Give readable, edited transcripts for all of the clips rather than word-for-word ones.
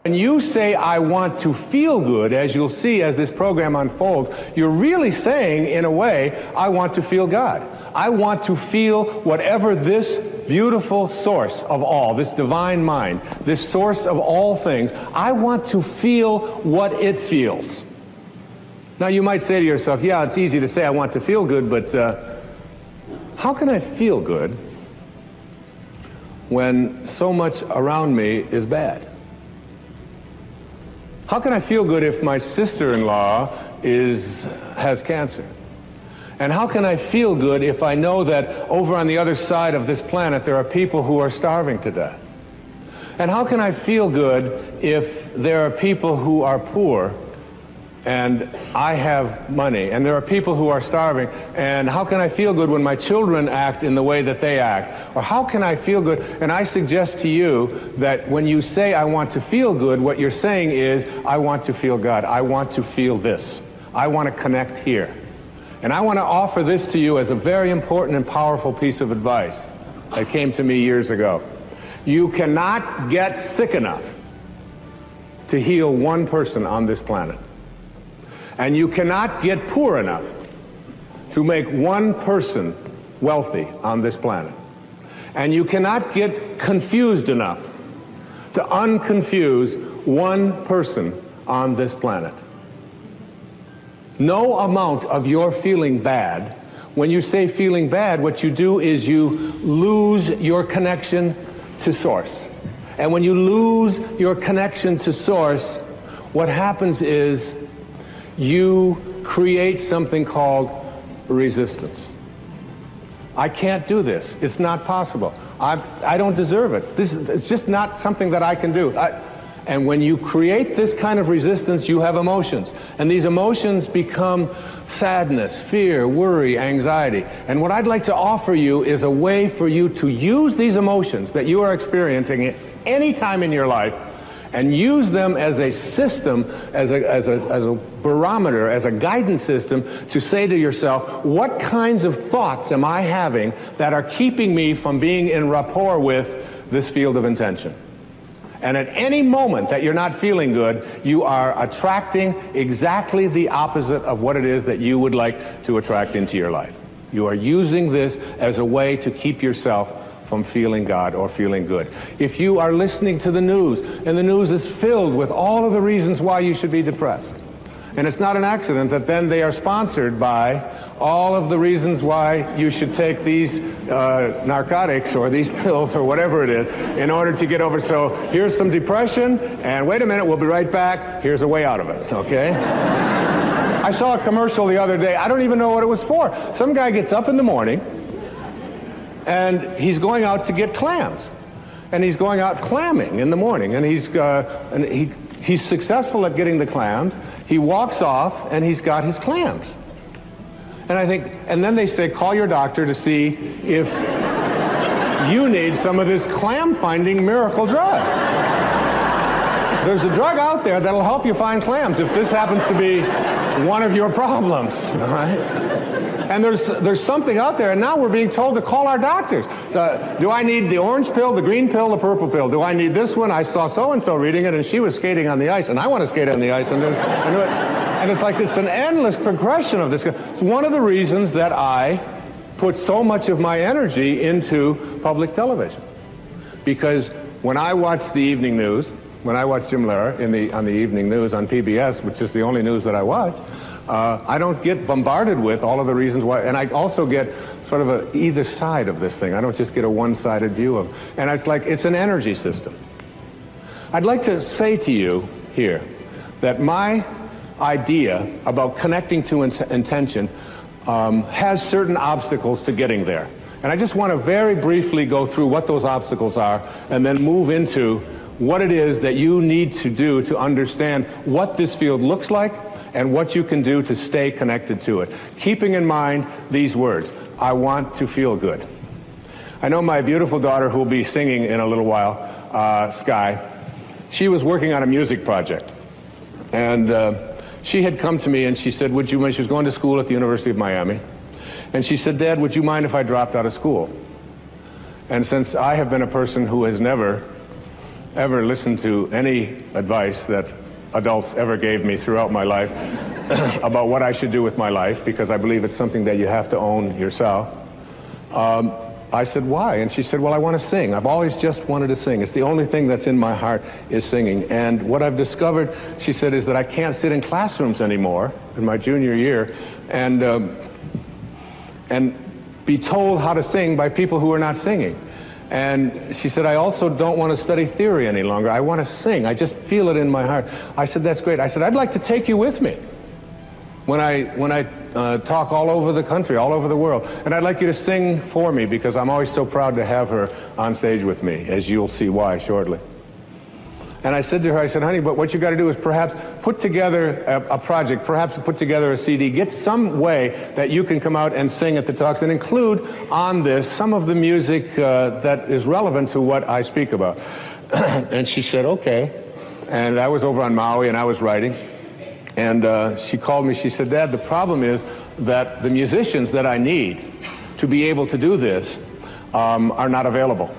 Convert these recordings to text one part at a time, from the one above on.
When you say, I want to feel good, as you'll see as this program unfolds, you're really saying, in a way, I want to feel God. I want to feel whatever this beautiful source of all, this divine mind, this source of all things, I want to feel what it feels. Now you might say to yourself, yeah, it's easy to say I want to feel good, but how can I feel good when so much around me is bad? How can I feel good if my sister-in-law has cancer? And how can I feel good if I know that over on the other side of this planet there are people who are starving to death? And how can I feel good if there are people who are poor and I have money, and there are people who are starving, and how can I feel good when my children act in the way that they act? Or how can I feel good? And I suggest to you that when you say I want to feel good, what you're saying is I want to feel God. I want to feel this. I want to connect here. And I want to offer this to you as a very important and powerful piece of advice that came to me years ago. You cannot get sick enough to heal one person on this planet. And you cannot get poor enough to make one person wealthy on this planet. And you cannot get confused enough to unconfuse one person on this planet. No amount of your feeling bad, when you say feeling bad, what you do is you lose your connection to Source. And when you lose your connection to Source, what happens is you create something called resistance. I can't do this. It's not possible. I don't deserve it. It's just not something that I can do. And when you create this kind of resistance, you have emotions. And these emotions become sadness, fear, worry, anxiety. And what I'd like to offer you is a way for you to use these emotions that you are experiencing at any time in your life and use them as a system, as a barometer, as a guidance system to say to yourself, what kinds of thoughts am I having that are keeping me from being in rapport with this field of intention? And at any moment that you're not feeling good, you are attracting exactly the opposite of what it is that you would like to attract into your life. You are using this as a way to keep yourself from feeling God or feeling good. If you are listening to the news, and the news is filled with all of the reasons why you should be depressed, and it's not an accident that then they are sponsored by all of the reasons why you should take these narcotics or these pills or whatever it is in order to get over. So here's some depression, and wait a minute, we'll be right back. Here's a way out of it, okay? I saw a commercial the other day. I don't even know what it was for. Some guy gets up in the morning, and he's going out to get clams. And he's going out clamming in the morning, and he's successful at getting the clams. He walks off, and he's got his clams. And I think, and then they say, call your doctor to see if you need some of this clam-finding miracle drug. There's a drug out there that'll help you find clams if this happens to be one of your problems, all right? And there's something out there, and now we're being told to call our doctors. Do I need the orange pill, the green pill, the purple pill? Do I need this one? I saw so-and-so reading it, and she was skating on the ice, and I want to skate on the ice. And it's like it's an endless progression of this. It's one of the reasons that I put so much of my energy into public television. Because when I watch the evening news, when I watch Jim Lehrer on the evening news on PBS, which is the only news that I watch, I don't get bombarded with all of the reasons why, and I also get sort of either side of this thing. I don't just get a one-sided view of, and it's like it's an energy system. I'd like to say to you here that my idea about connecting to intention has certain obstacles to getting there. And I just want to very briefly go through what those obstacles are and then move into what it is that you need to do to understand what this field looks like and what you can do to stay connected to it. Keeping in mind these words, I want to feel good. I know my beautiful daughter, who will be singing in a little while, Sky, she was working on a music project. And she had come to me and she said, she was going to school at the University of Miami. And she said, Dad, would you mind if I dropped out of school? And since I have been a person who has never ever listened to any advice that adults ever gave me throughout my life about what I should do with my life, because I believe it's something that you have to own yourself. I said, why? And she said, well, I want to sing. I've always just wanted to sing. It's the only thing that's in my heart is singing. And what I've discovered, she said, is that I can't sit in classrooms anymore in my junior year and be told how to sing by people who are not singing. And she said, I also don't want to study theory any longer. I want to sing. I just feel it in my heart. I said, that's great. I said, I'd like to take you with me when I talk all over the country, all over the world. And I'd like you to sing for me, because I'm always so proud to have her on stage with me, as you'll see why shortly. And I said to her, I said, honey, but what you got to do is perhaps put together a project, perhaps put together a CD, get some way that you can come out and sing at the talks and include on this some of the music that is relevant to what I speak about. And she said, okay. And I was over on Maui and I was writing. And she called me, she said, Dad, the problem is that the musicians that I need to be able to do this are not available.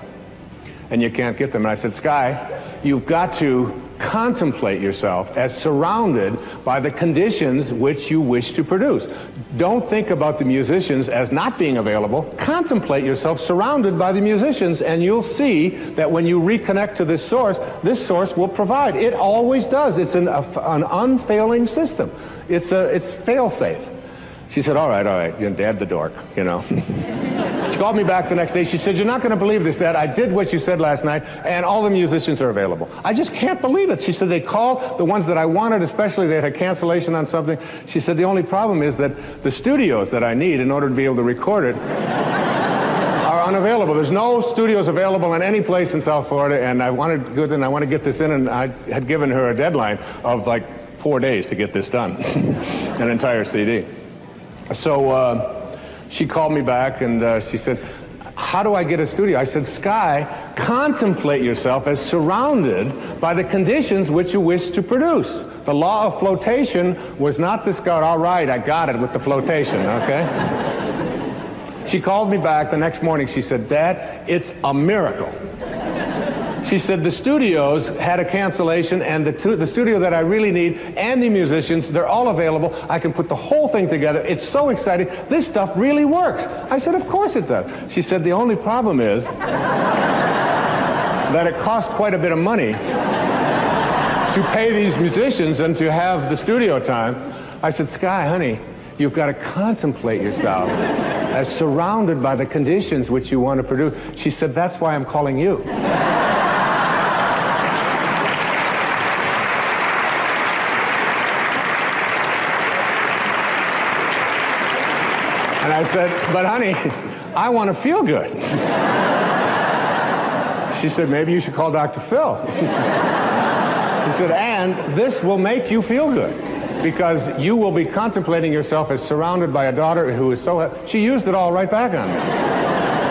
And you can't get them. And I said, Sky, you've got to contemplate yourself as surrounded by the conditions which you wish to produce. Don't think about the musicians as not being available. Contemplate yourself surrounded by the musicians, and you'll see that when you reconnect to this source will provide. It always does. It's an unfailing system. It's fail-safe. She said, all right, Dad the dork, you know. She called me back the next day. She said, you're not going to believe this, Dad. I did what you said last night, and all the musicians are available. I just can't believe it. She said, they called the ones that I wanted, especially they had a cancellation on something. She said, the only problem is that the studios that I need in order to be able to record it are unavailable. There's no studios available in any place in South Florida, and I want to get this in, and I had given her a deadline of like 4 days to get this done, an entire CD. So she called me back and she said, how do I get a studio? I said, Sky, contemplate yourself as surrounded by the conditions which you wish to produce. The law of flotation was not discovered. All right, I got it with the flotation, okay? She called me back the next morning. She said, Dad, it's a miracle. She said the studios had a cancellation, and the studio that I really need and the musicians, they're all available. I can put the whole thing together. It's so exciting. This stuff really works. I said, of course it does. She said, the only problem is that it costs quite a bit of money to pay these musicians and to have the studio time. I said, Sky, honey, you've got to contemplate yourself as surrounded by the conditions which you want to produce. She said, that's why I'm calling you. And I said, but honey, I want to feel good. She said, maybe you should call Dr. Phil. She said, and this will make you feel good, because you will be contemplating yourself as surrounded by a daughter who is so... She used it all right back on me.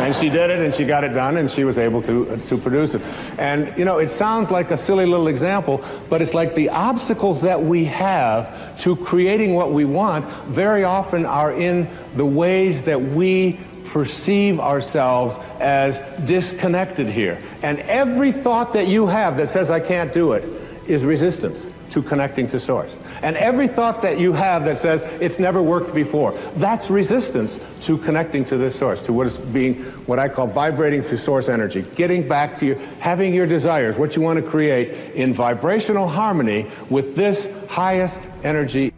And she did it, and she got it done, and she was able to produce it. And, you know, it sounds like a silly little example, but it's like the obstacles that we have to creating what we want very often are in the ways that we perceive ourselves as disconnected here. And every thought that you have that says, I can't do it, is resistance to connecting to source. And every thought that you have that says it's never worked before, that's resistance to connecting to this source, to what is being, what I call vibrating through source energy, getting back to having your desires, what you want to create in vibrational harmony with this highest energy